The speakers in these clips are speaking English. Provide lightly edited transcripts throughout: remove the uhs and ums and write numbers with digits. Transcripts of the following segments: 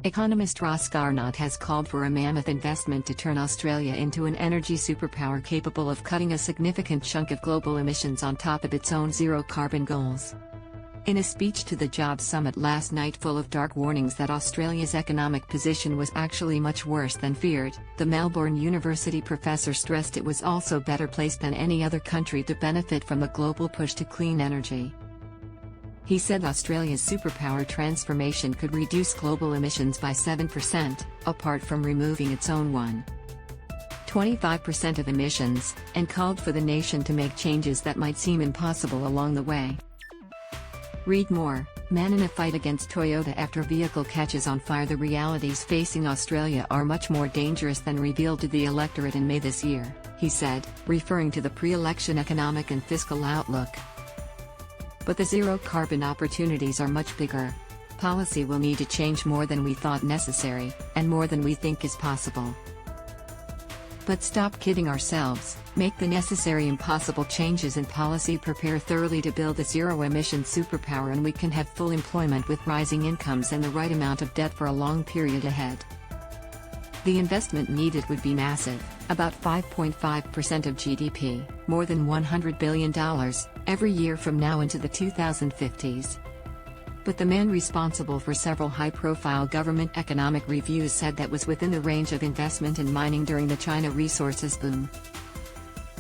Economist Ross Garnaut has called for a mammoth investment to turn Australia into an energy superpower capable of cutting a significant chunk of global emissions on top of its own zero-carbon goals. In a speech to the Jobs Summit last night full of dark warnings that Australia's economic position was actually much worse than feared, the Melbourne University professor stressed it was also better placed than any other country to benefit from the global push to clean energy. He said Australia's superpower transformation could reduce global emissions by 7%, apart from removing its own 25% of emissions, and called for the nation to make changes that might seem impossible along the way. Read more. Man in a fight against Toyota after vehicle catches on fire. The realities facing Australia are much more dangerous than revealed to the electorate in May this year, he said, referring to the pre-election economic and fiscal outlook. But the zero-carbon opportunities are much bigger. Policy will need to change more than we thought necessary, and more than we think is possible. But stop kidding ourselves, make the necessary and possible changes in policy, prepare thoroughly to build a zero-emission superpower, and we can have full employment with rising incomes and the right amount of debt for a long period ahead. The investment needed would be massive, about 5.5% of GDP, more than $100 billion, every year from now into the 2050s. But the man responsible for several high-profile government economic reviews said that was within the range of investment in mining during the China resources boom.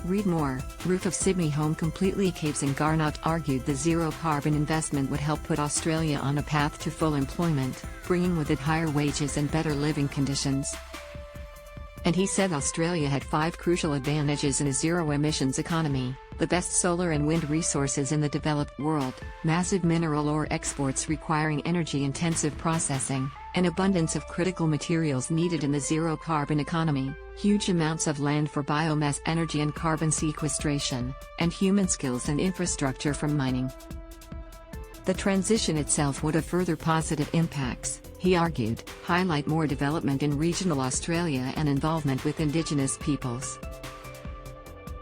Read more. Roof of Sydney home completely caves in. Garnaut argued the zero-carbon investment would help put Australia on a path to full employment, bringing with it higher wages and better living conditions. And he said Australia had 5 crucial advantages in a zero-emissions economy: the best solar and wind resources in the developed world, massive mineral ore exports requiring energy-intensive processing, an abundance of critical materials needed in the zero-carbon economy, huge amounts of land for biomass energy and carbon sequestration, and human skills and infrastructure from mining. The transition itself would have further positive impacts, he argued, highlight more development in regional Australia and involvement with Indigenous peoples.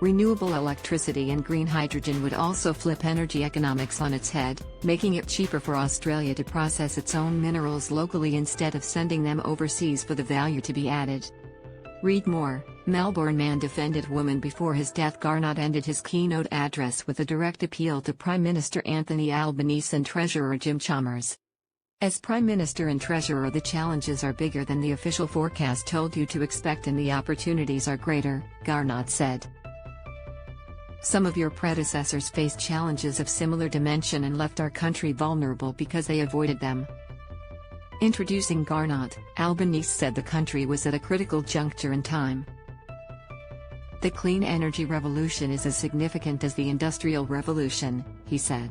Renewable electricity and green hydrogen would also flip energy economics on its head, making it cheaper for Australia to process its own minerals locally instead of sending them overseas for the value to be added. Read more. Melbourne man defended woman before his death. Garnaut ended his keynote address with a direct appeal to Prime Minister Anthony Albanese and Treasurer Jim Chalmers. As Prime Minister and Treasurer, the challenges are bigger than the official forecast told you to expect, and the opportunities are greater, Garnaut said. Some of your predecessors faced challenges of similar dimension and left our country vulnerable because they avoided them. Introducing Garnaut, Albanese said the country was at a critical juncture in time. The clean energy revolution is as significant as the industrial revolution, he said.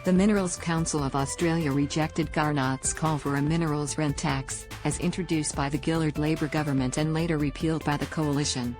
The Minerals Council of Australia rejected Garnaut's call for a minerals rent tax, as introduced by the Gillard Labor government and later repealed by the coalition.